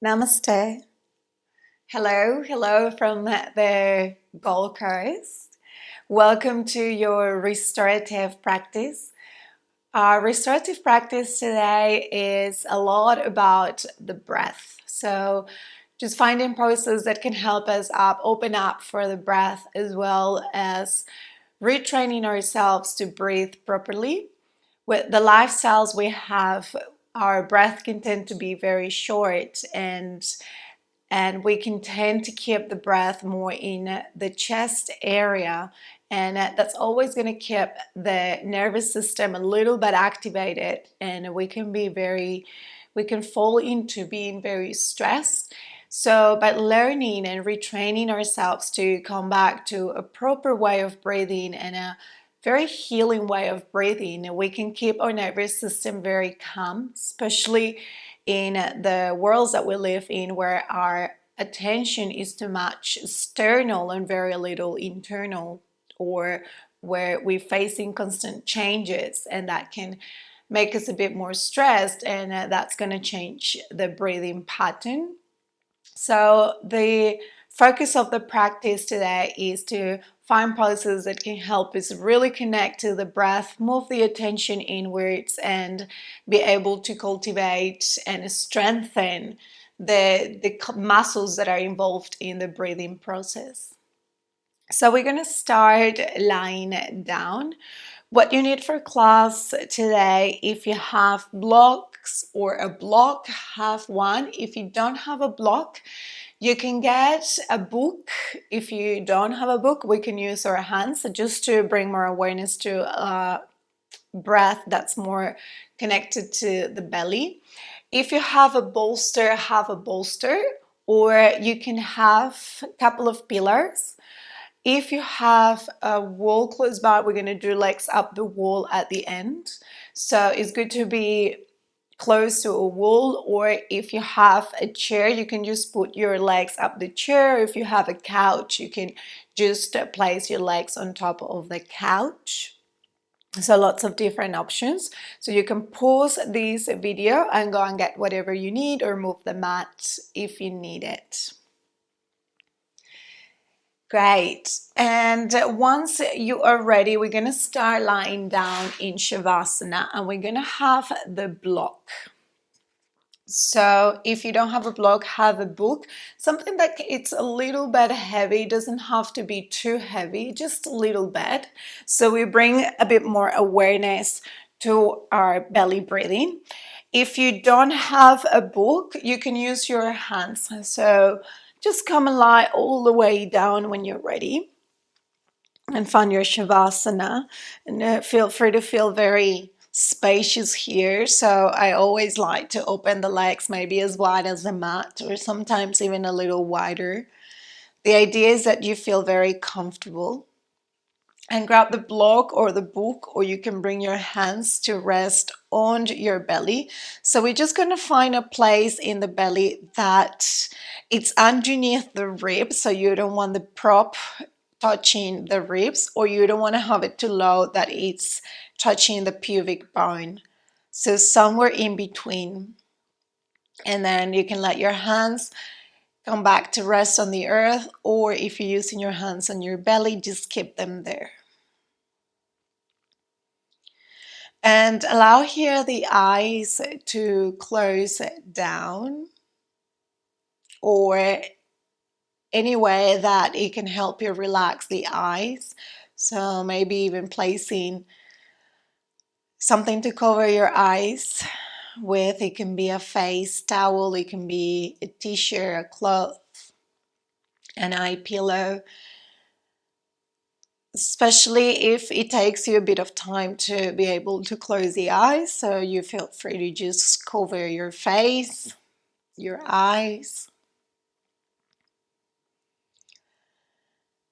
Namaste. Hello from the Gold Coast. Welcome to your restorative practice. Our restorative practice today is a lot about the breath. So just finding processes that can help us open up for the breath, as well as retraining ourselves to breathe properly. With the lifestyles we have, our breath can tend to be very short, and we can tend to keep the breath more in the chest area, and that's always going to keep the nervous system a little bit activated, and we can fall into being very stressed. So by learning and retraining ourselves to come back to a proper way of breathing and a very healing way of breathing, we can keep our nervous system very calm, especially in the worlds that we live in, where our attention is too much external and very little internal, or where we're facing constant changes, and that can make us a bit more stressed, and that's going to change the breathing pattern. So the focus of the practice today is to find poses that can help us really connect to the breath, move the attention inwards, and be able to cultivate and strengthen the muscles that are involved in the breathing process. So we're going to start lying down. What you need for class today, if you have blocks or a block, have one. If you don't have a block, you can get a book. If you don't have a book, we can use our hands just to bring more awareness to breath that's more connected to the belly. If you have a bolster, have a bolster, or you can have a couple of pillars. If you have a wall close by, we're going to do legs up the wall at the end. So it's good to be close to a wall, or if you have a chair, you can just put your legs up the chair. If you have a couch, you can just place your legs on top of the couch. So lots of different options. So you can pause this video and go and get whatever you need, or move the mat if you need it. Great. And once you are ready, we're going to start lying down in Shavasana, and we're going to have the block. So if you don't have a block, have a book, something that it's a little bit heavy. It doesn't have to be too heavy, just a little bit. So we bring a bit more awareness to our belly breathing. If you don't have a book, you can use your hands. So just come and lie all the way down when you're ready, and find your Shavasana, and feel free to feel very spacious here. So I always like to open the legs maybe as wide as the mat, or sometimes even a little wider. The idea is that you feel very comfortable, and grab the block or the book, or you can bring your hands to rest on your belly. So we're just going to find a place in the belly that it's underneath the ribs, so you don't want the prop touching the ribs, or you don't want to have it too low that it's touching the pubic bone. So somewhere in between. And then you can let your hands come back to rest on the earth, or if you're using your hands on your belly, just keep them there. And allow here the eyes to close down, or any way that it can help you relax the eyes. So maybe even placing something to cover your eyes with. It can be a face towel, it can be a t-shirt, a cloth, an eye pillow. Especially if it takes you a bit of time to be able to close the eyes, so you feel free to just cover your face, your eyes.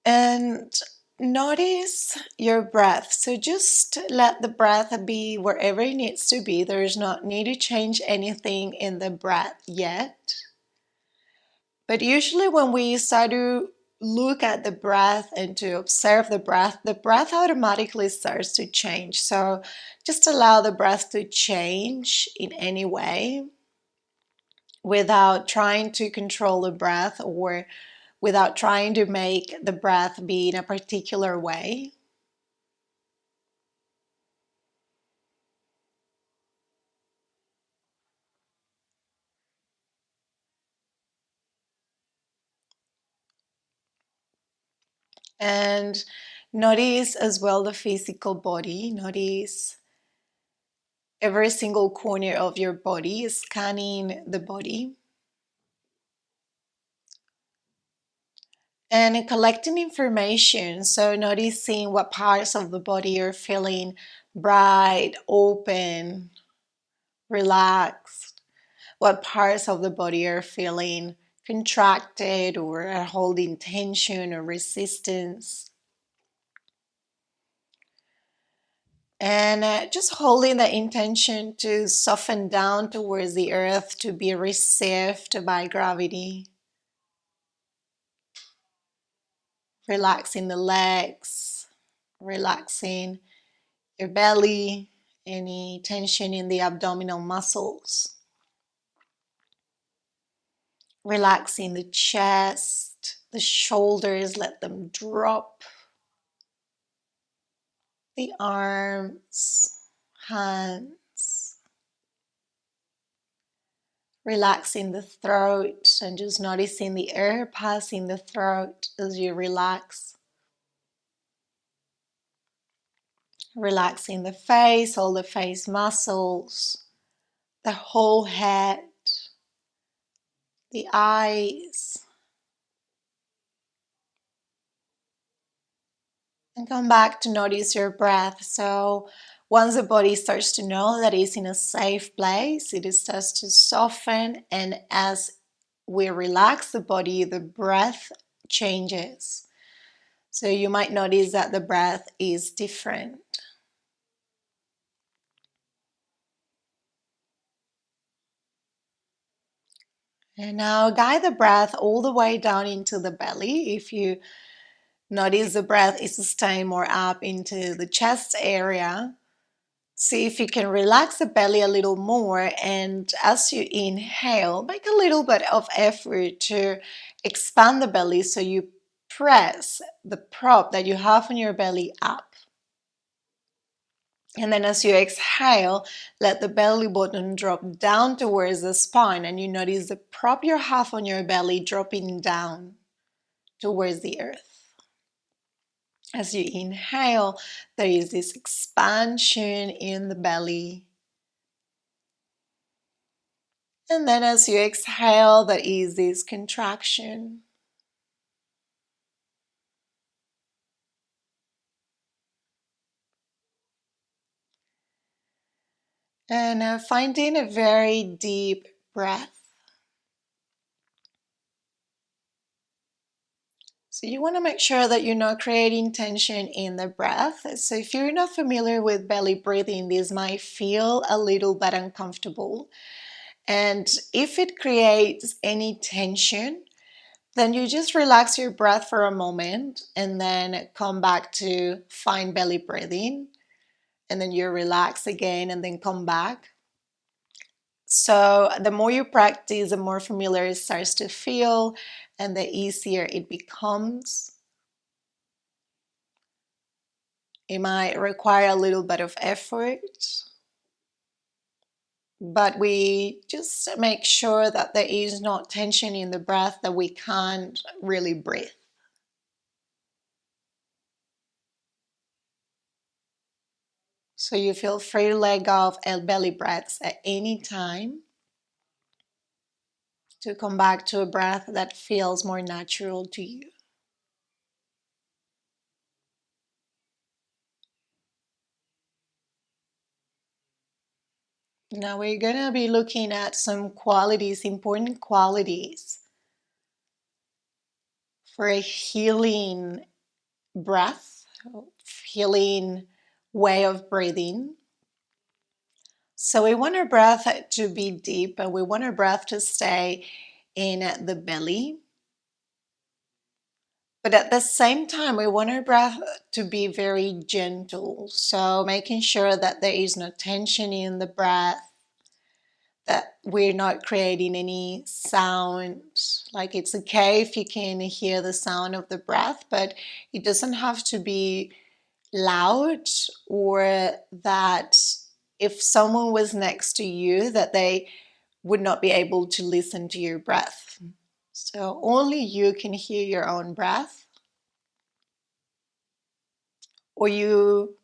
And notice your breath. So just let the breath be wherever it needs to be. There is not need to change anything in the breath yet. But usually when we start to look at the breath and to observe the breath automatically starts to change. So just allow the breath to change in any way. without trying to control the breath or without trying to make the breath be in a particular way. And notice as well the physical body. Notice every single corner of your body, scanning the body. And collecting information. So noticing what parts of the body are feeling bright, open, relaxed. What parts of the body are feeling contracted or are holding tension or resistance. And just holding the intention to soften down towards the earth, to be received by gravity. Relaxing the legs, relaxing your belly, any tension in the abdominal muscles. Relaxing the chest, the shoulders, let them drop. The arms, hands. Relaxing the throat and just noticing the air passing the throat as you relax. Relaxing the face, all the face muscles, the whole head, the eyes. And come back to notice your breath. So once the body starts to know that it's in a safe place, it starts to soften. And as we relax the body, the breath changes. So you might notice that the breath is different. And now guide the breath all the way down into the belly. If you notice the breath is staying more up into the chest area, see if you can relax the belly a little more, and as you inhale, make a little bit of effort to expand the belly so you press the prop that you have on your belly up. And then as you exhale, let the belly button drop down towards the spine, and you notice the prop you have on your belly dropping down towards the earth. As you inhale, there is this expansion in the belly. And then as you exhale, there is this contraction. And finding a very deep breath. So you want to make sure that you're not creating tension in the breath. So if you're not familiar with belly breathing, this might feel a little bit uncomfortable. And if it creates any tension, then you just relax your breath for a moment and then come back to fine belly breathing. And then you relax again and then come back. So the more you practice, the more familiar it starts to feel and the easier it becomes. It might require a little bit of effort, but we just make sure that there is no tension in the breath, that we can't really breathe. So you feel free to let go of belly breaths at any time to come back to a breath that feels more natural to you. Now we're going to be looking at some qualities, important qualities for a healing breath, healing way of breathing. So we want our breath to be deep and we want our breath to stay in the belly. But at the same time, we want our breath to be very gentle. So making sure that there is no tension in the breath, that we're not creating any sound. Like, it's okay if you can hear the sound of the breath, but it doesn't have to be loud, or that if someone was next to you, that they would not be able to listen to your breath. So only you can hear your own breath, or you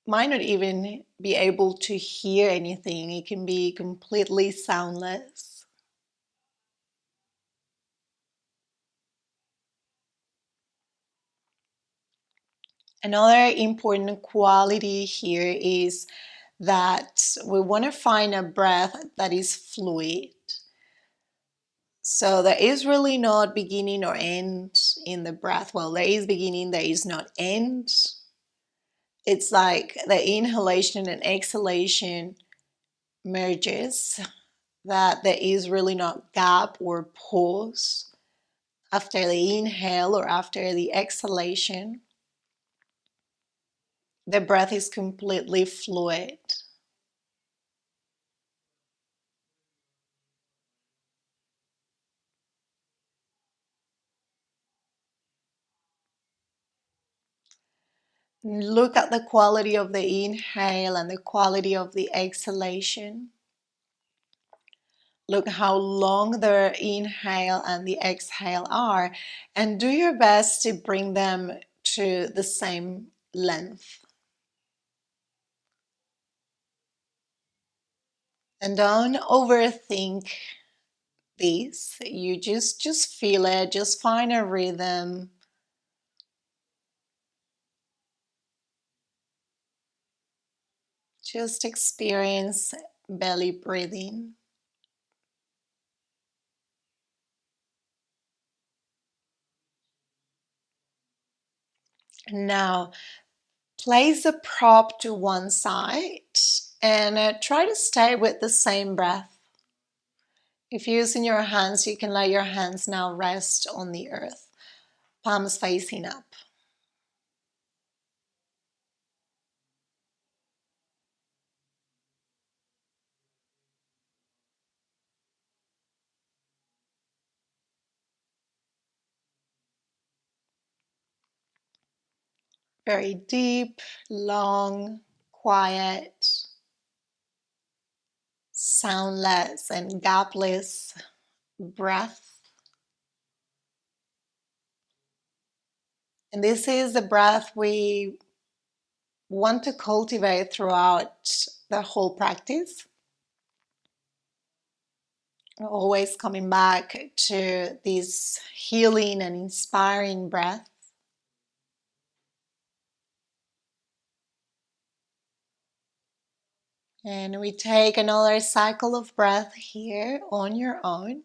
might not even be able to hear anything. It can be completely soundless. Another important quality here is that we want to find a breath that is fluid. So there is really not beginning or end in the breath. Well, there is beginning, there is not end. It's like the inhalation and exhalation merges, that there is really not gap or pause after the inhale or after the exhalation. The breath is completely fluid. Look at the quality of the inhale and the quality of the exhalation. Look how long the inhale and the exhale are, and do your best to bring them to the same length. And don't overthink this. You just feel it, just find a rhythm. Just experience belly breathing. Now, place the prop to one side and try to stay with the same breath. If you're using your hands, you can let your hands now rest on the earth, palms facing up. Very deep, long, quiet, soundless, and gapless breath. And this is the breath we want to cultivate throughout the whole practice. Always coming back to this healing and inspiring breath. And we take another cycle of breath here on your own.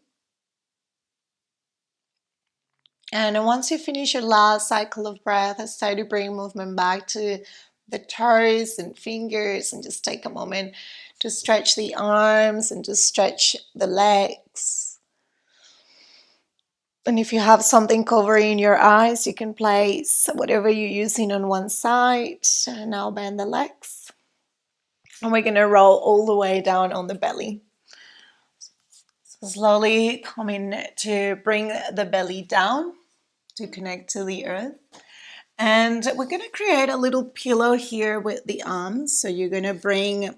And once you finish your last cycle of breath, start to bring movement back to the toes and fingers, and just take a moment to stretch the arms and to stretch the legs. And if you have something covering your eyes, you can place whatever you're using on one side. And now bend the legs. And we're going to roll all the way down on the belly. So slowly coming to bring the belly down to connect to the earth. And we're going to create a little pillow here with the arms. So you're going to bring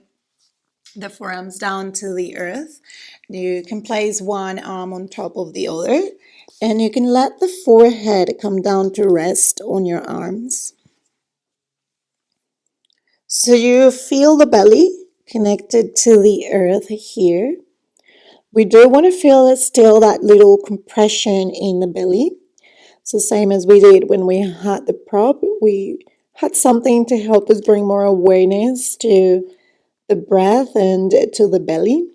the forearms down to the earth. You can place one arm on top of the other, and you can let the forehead come down to rest on your arms. So you feel the belly connected to the earth here. We do want to feel still that little compression in the belly. So same as we did when we had the prop, we had something to help us bring more awareness to the breath and to the belly.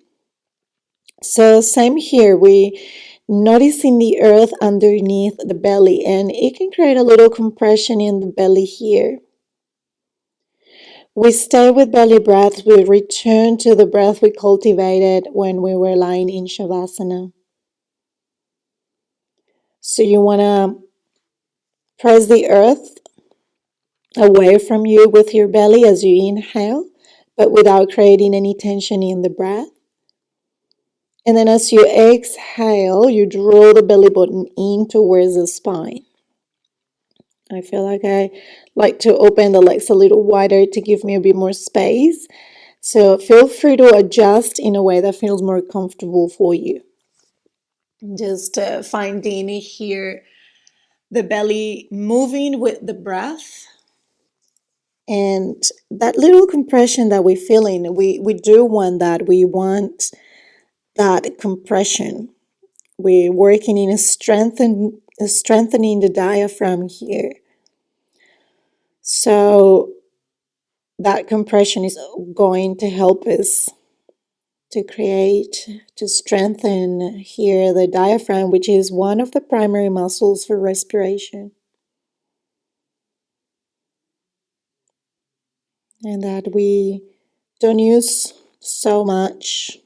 So same here, we noticing the earth underneath the belly, and it can create a little compression in the belly here. We stay with belly breath. We return to the breath we cultivated when we were lying in Shavasana. So you want to press the earth away from you with your belly as you inhale, but without creating any tension in the breath. And then as you exhale, you draw the belly button in towards the spine. I feel like I like to open the legs a little wider to give me a bit more space. So feel free to adjust in a way that feels more comfortable for you. Just finding here the belly moving with the breath. And that little compression that we're feeling, we do want that. We want that compression. We're working in strengthening the diaphragm here. So that compression is going to help us to strengthen here the diaphragm, which is one of the primary muscles for respiration. And that we don't use so much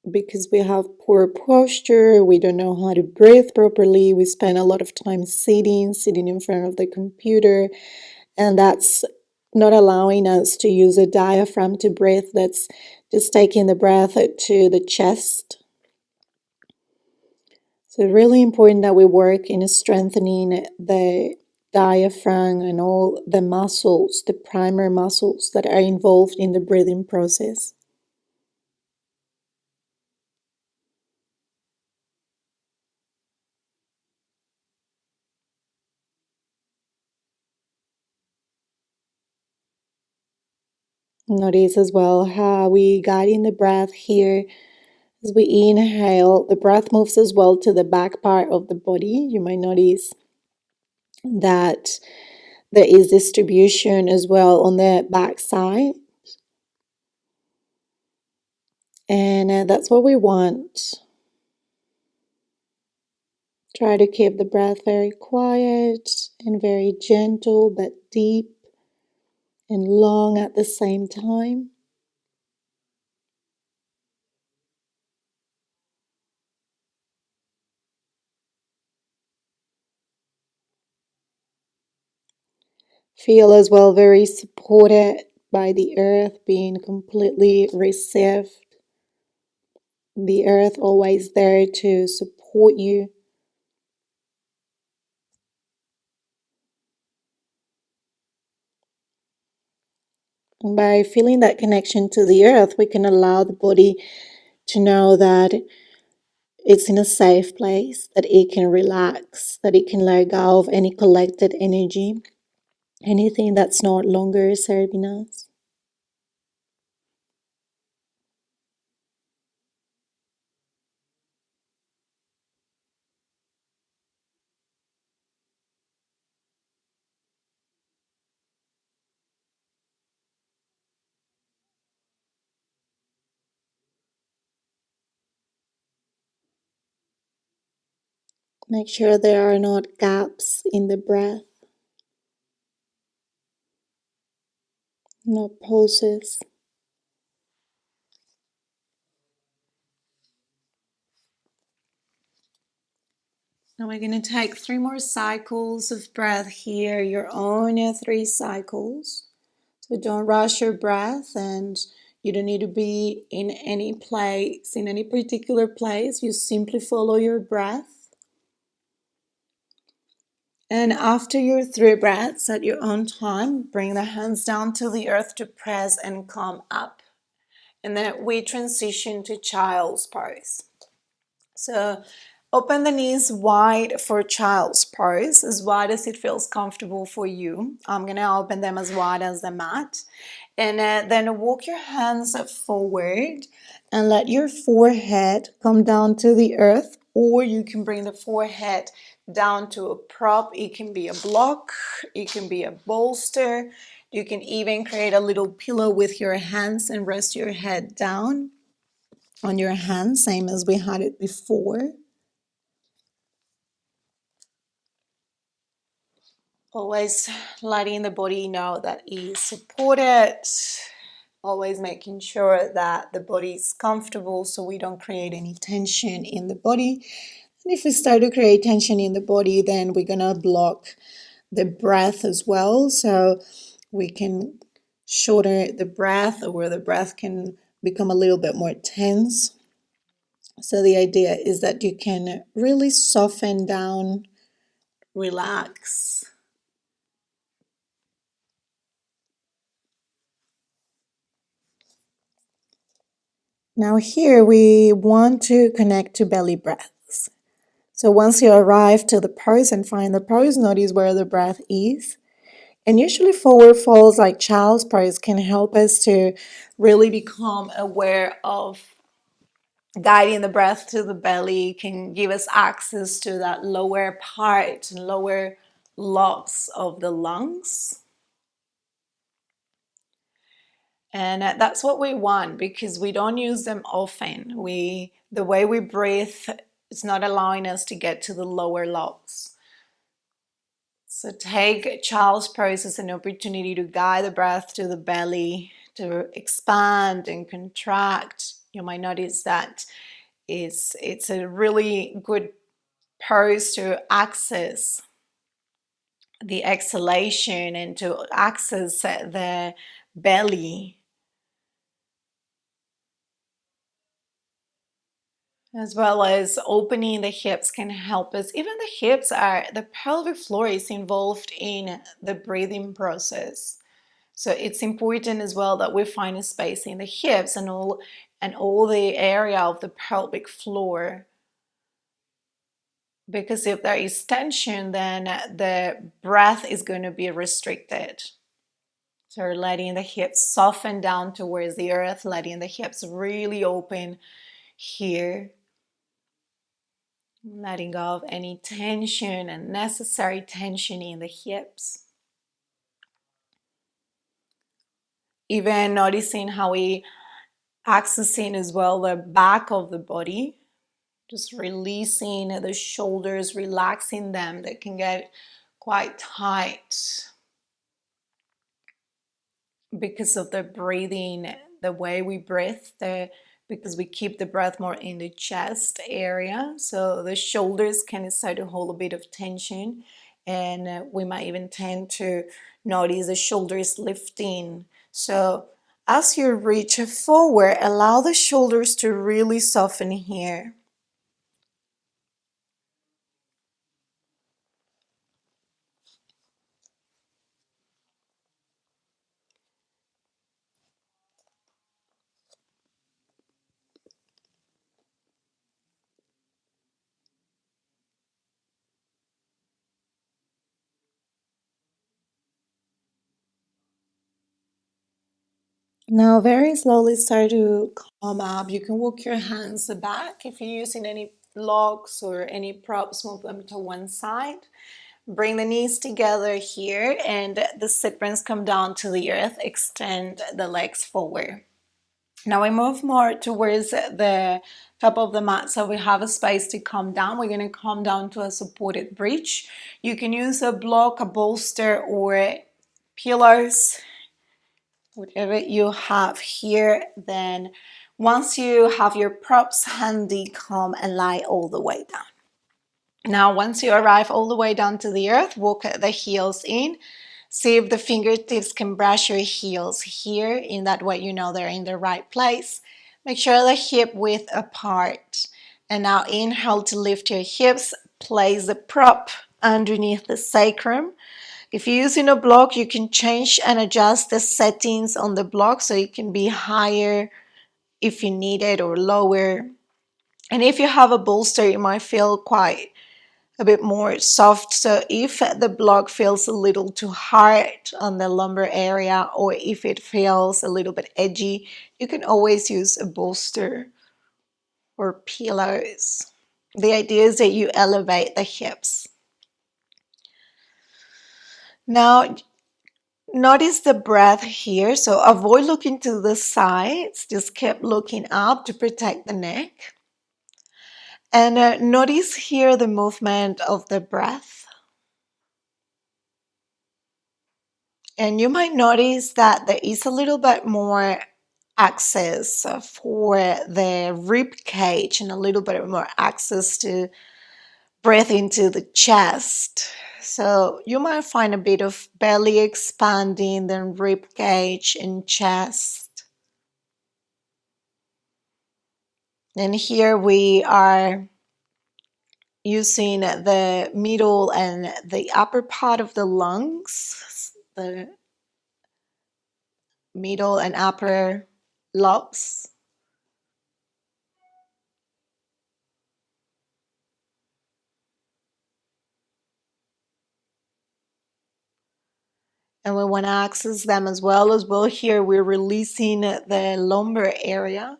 because we have poor posture, we don't know how to breathe properly, we spend a lot of time sitting in front of the computer, and that's not allowing us to use a diaphragm to breathe. That's just taking the breath to the chest. So really important that we work in strengthening the diaphragm and all the muscles, the primary muscles that are involved in the breathing process. Notice as well how we guide in the breath here. As we inhale, the breath moves as well to the back part of the body. You might notice that there is distribution as well on the back side. And that's what we want. Try to keep the breath very quiet and very gentle, but deep and long at the same time. Feel as well very supported by the earth, being completely received. The earth always there to support you. And by feeling that connection to the earth, we can allow the body to know that it's in a safe place, that it can relax, that it can let go of any collected energy, anything that's not longer serving us. Make sure there are not gaps in the breath, no pauses. Now we're going to take 3 more cycles of breath here, your own 3 cycles. So don't rush your breath, and you don't need to be in any place, in any particular place. You simply follow your breath. And after your 3 breaths at your own time, bring the hands down to the earth to press and come up. And then we transition to child's pose. So open the knees wide for child's pose, as wide as it feels comfortable for you. I'm going to open them as wide as the mat. And then walk your hands forward and let your forehead come down to the earth, or you can bring the forehead down to a prop. It can be a block, it can be a bolster. You can even create a little pillow with your hands and rest your head down on your hands, same as we had it before. Always letting the body know that it is supported. Always making sure that the body is comfortable so we don't create any tension in the body. And if we start to create tension in the body, then we're going to block the breath as well. So we can shorten the breath, or where the breath can become a little bit more tense. So the idea is that you can really soften down, relax. Now here we want to connect to belly breaths. So once you arrive to the pose and find the pose, notice where the breath is. And usually forward folds like child's pose can help us to really become aware of guiding the breath to the belly, can give us access to that lower part and lower lobes of the lungs. And that's what we want because we don't use them often. The way we breathe is not allowing us to get to the lower lobes. So take child's pose as an opportunity to guide the breath to the belly, to expand and contract. You might notice that it's a really good pose to access the exhalation and to access the belly, as well as opening the hips can help us. Even the pelvic floor is involved in the breathing process. So it's important as well that we find a space in the hips and all the area of the pelvic floor. Because if there is tension, then the breath is going to be restricted. So we're letting the hips soften down towards the earth, letting the hips really open here. Letting go of any tension and necessary tension in the hips. Even noticing how we accessing as well the back of the body. Just releasing the shoulders, relaxing them. They can get quite tight because of the breathing, the way we breathe, because we keep the breath more in the chest area. So the shoulders can start to hold a bit of tension, and we might even tend to notice the shoulders lifting. So as you reach forward, allow the shoulders to really soften here. Now, very slowly start to come up. You can walk your hands back. If you're using any blocks or any props, move them to one side. Bring the knees together here and the sit bones come down to the earth. Extend the legs forward. Now we move more towards the top of the mat so we have a space to come down. We're going to come down to a supported bridge. You can use a block, a bolster, or pillows, whatever you have here. Then once you have your props handy, come and lie all the way down. Now once you arrive all the way down to the earth, walk the heels in. See if the fingertips can brush your heels here. In that way you know they're in the right place. Make sure the hip width apart. And now inhale to lift your hips. Place the prop underneath the sacrum. If you're using a block, you can change and adjust the settings on the block so it can be higher if you need it or lower. And if you have a bolster, you might feel quite a bit more soft. So if the block feels a little too hard on the lumbar area or if it feels a little bit edgy, you can always use a bolster or pillows. The idea is that you elevate the hips. Now, notice the breath here. So avoid looking to the sides. Just keep looking up to protect the neck. And notice here the movement of the breath. And you might notice that there is a little bit more access for the rib cage and a little bit more access to breathe into the chest. So you might find a bit of belly expanding, then rib cage and chest. And here we are using the middle and the upper part of the lungs, the middle and upper lobes. And we want to access them as well. Here we're releasing the lumbar area,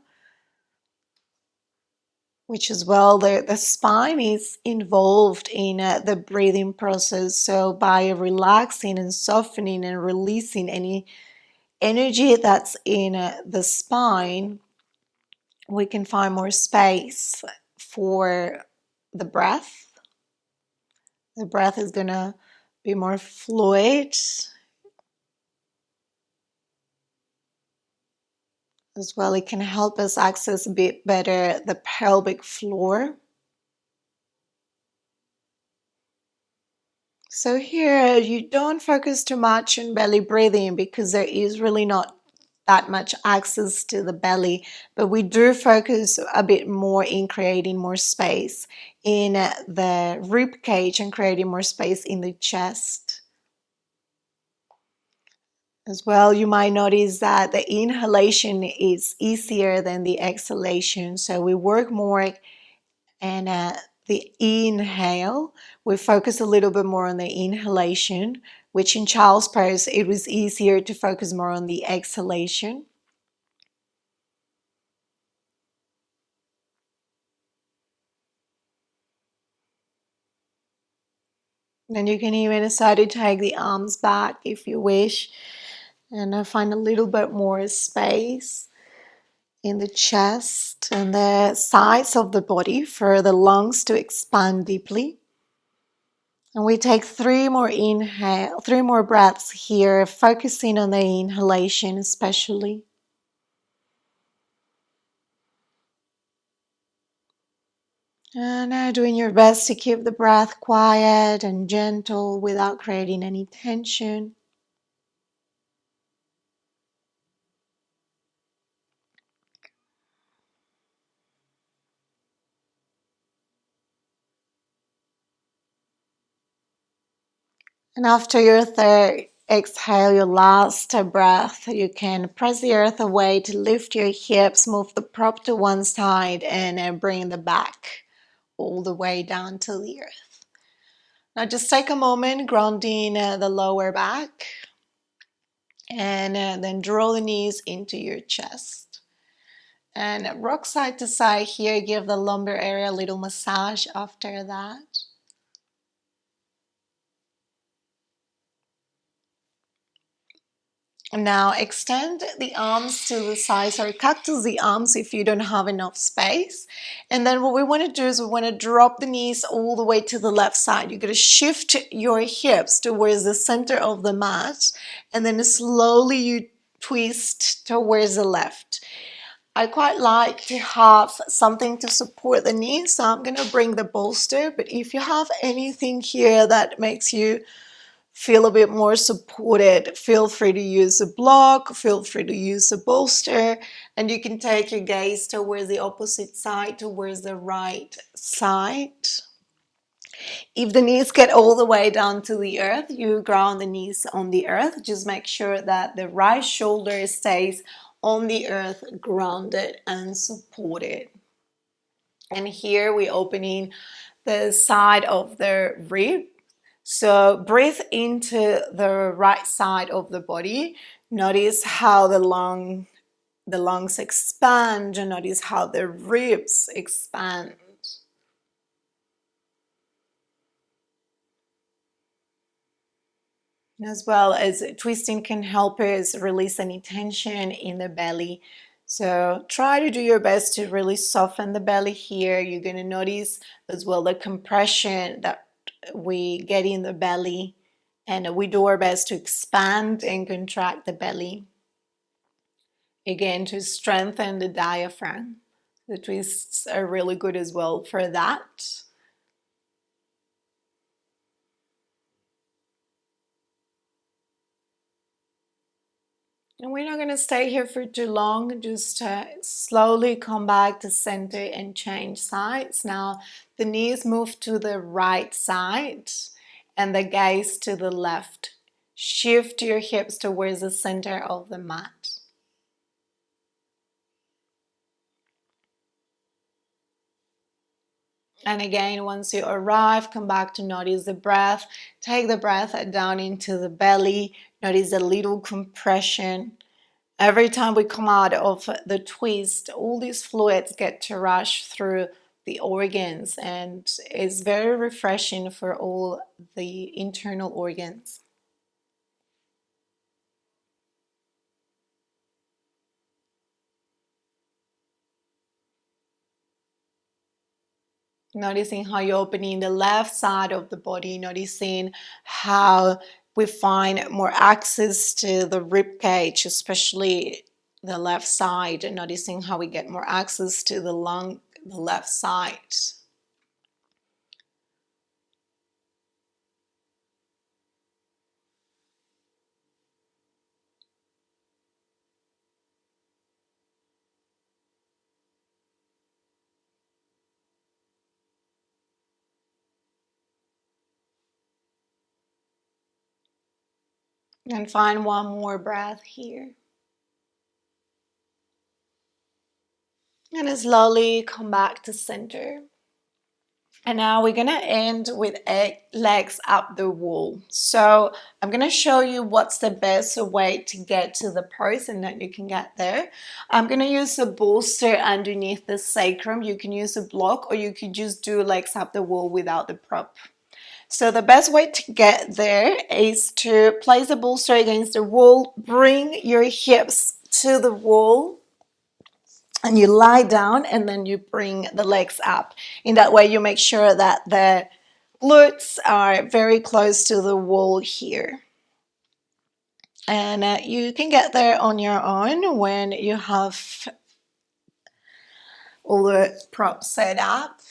which as well, the spine is involved in the breathing process. So by relaxing and softening and releasing any energy that's in the spine, we can find more space for the breath. The breath is going to be more fluid. As well, it can help us access a bit better the pelvic floor. So here, you don't focus too much on belly breathing because there is really not that much access to the belly, but we do focus a bit more in creating more space in the rib cage and creating more space in the chest. As well, you might notice that the inhalation is easier than the exhalation, so we work more and the inhale, we focus a little bit more on the inhalation, which in child's pose, it was easier to focus more on the exhalation. Then you can even decide to take the arms back if you wish, and find a little bit more space in the chest and the sides of the body for the lungs to expand deeply. And we take three more breaths here, focusing on the inhalation especially. And doing your best to keep the breath quiet and gentle without creating any tension. And after your third exhale, your last breath, you can press the earth away to lift your hips, move the prop to one side, and bring the back all the way down to the earth. Now just take a moment, grounding the lower back, and then draw the knees into your chest. And rock side to side here, give the lumbar area a little massage after that. Now extend the arms to the sides, or cactus the arms if you don't have enough space. And then what we want to do is we want to drop the knees all the way to the left side. You're going to shift your hips towards the center of the mat, and then slowly you twist towards the left. I quite like to have something to support the knees, so I'm going to bring the bolster, but if you have anything here that makes you feel a bit more supported, feel free to use a block, feel free to use a bolster, and you can take your gaze towards the opposite side, towards the right side. If the knees get all the way down to the earth, you ground the knees on the earth. Just make sure that the right shoulder stays on the earth, grounded and supported. And here we're opening the side of the rib. So breathe into the right side of the body. Notice how the lungs expand, and notice how the ribs expand. As well as twisting can help us release any tension in the belly. So try to do your best to really soften the belly here. You're going to notice as well the compression that we get in the belly, and we do our best to expand and contract the belly. Again, to strengthen the diaphragm. The twists are really good as well for that. And we're not going to stay here for too long, just slowly come back to center and change sides. Now, the knees move to the right side and the gaze to the left. Shift your hips towards the center of the mat. And again, once you arrive, come back to notice the breath. Take the breath down into the belly. Notice a little compression. Every time we come out of the twist, all these fluids get to rush through the organs, and it's very refreshing for all the internal organs. Noticing how you're opening the left side of the body, noticing how we find more access to the rib cage, especially the left side, and noticing how we get more access to the lung, the left side. And find one more breath here. And slowly come back to center. And now we're gonna end with legs up the wall. So I'm gonna show you what's the best way to get to the pose and that you can get there. I'm gonna use a bolster underneath the sacrum. You can use a block or you could just do legs up the wall without the prop. So the best way to get there is to place the bolster against the wall, bring your hips to the wall, and you lie down and then you bring the legs up. In that way you make sure that the glutes are very close to the wall here. And you can get there on your own when you have all the props set up.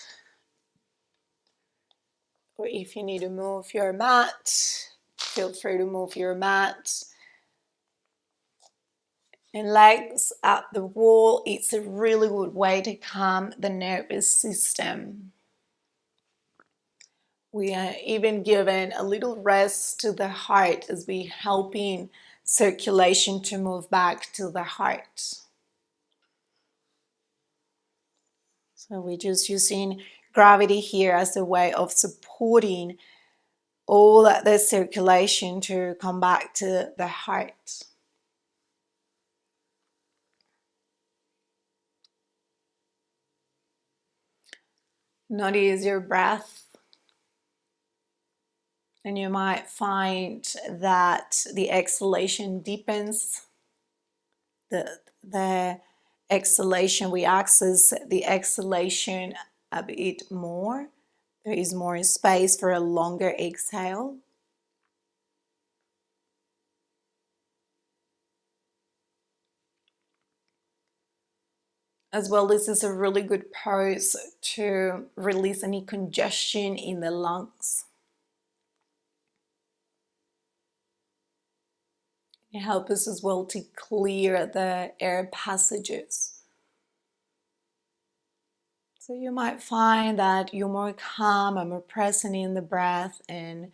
Or if you need to move your mat, feel free to move your mat. And legs up the wall, it's a really good way to calm the nervous system. We are even given a little rest to the heart as we helping circulation to move back to the heart. So we're just using gravity here as a way of supporting all the circulation to come back to the heart. Notice your breath. And you might find that the exhalation deepens. The exhalation, we access the exhalation a bit more. There is more space for a longer exhale. As well, this is a really good pose to release any congestion in the lungs. It helps us as well to clear the air passages. So you might find that you're more calm and more present in the breath and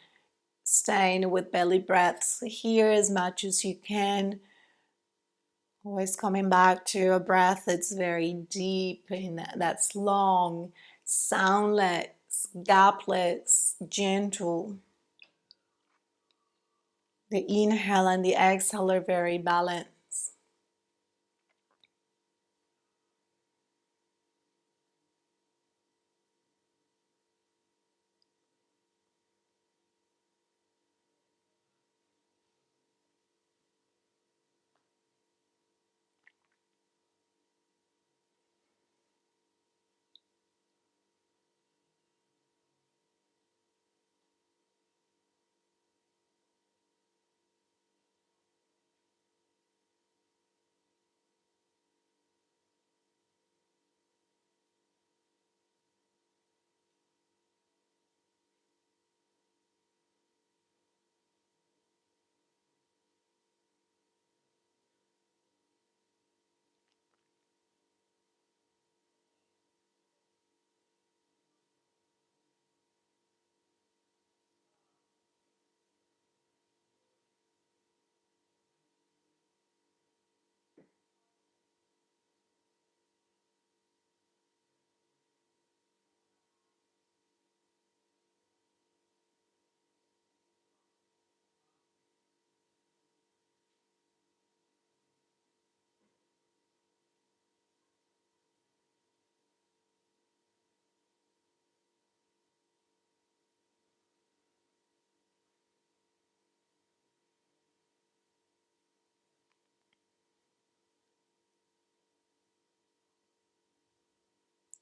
staying with belly breaths here as much as you can. Always coming back to a breath that's very deep and that's long, soundless, gapless, gentle. The inhale and the exhale are very balanced.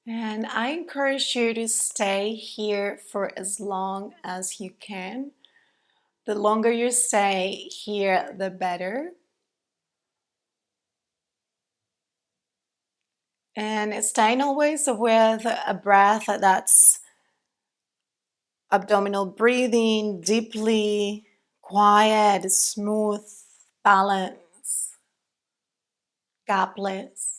And I encourage you to stay here for as long as you can. The longer you stay here, the better. And staying always with a breath that's abdominal breathing, deeply, quiet, smooth, balance, gapless.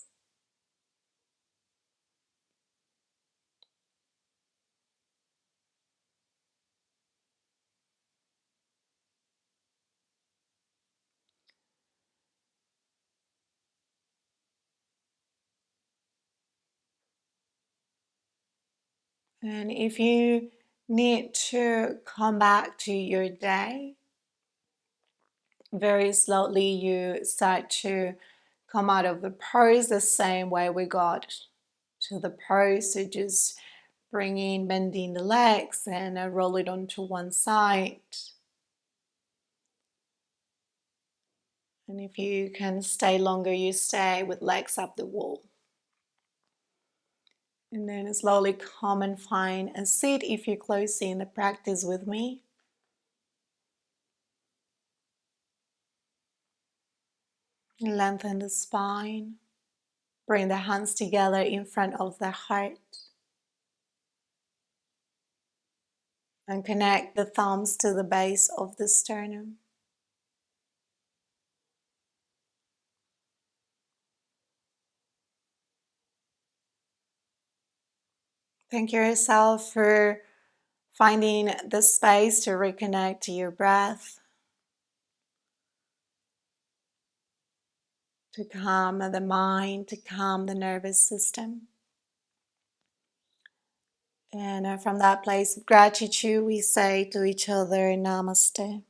And if you need to come back to your day, very slowly you start to come out of the pose the same way we got to the pose. So just bending the legs and roll it onto one side. And if you can stay longer, you stay with legs up the wall. And then slowly come and find a seat if you're closing the practice with me. Lengthen the spine. Bring the hands together in front of the heart. And connect the thumbs to the base of the sternum. Thank yourself for finding the space to reconnect to your breath, to calm the mind, to calm the nervous system. And from that place of gratitude, we say to each other, Namaste.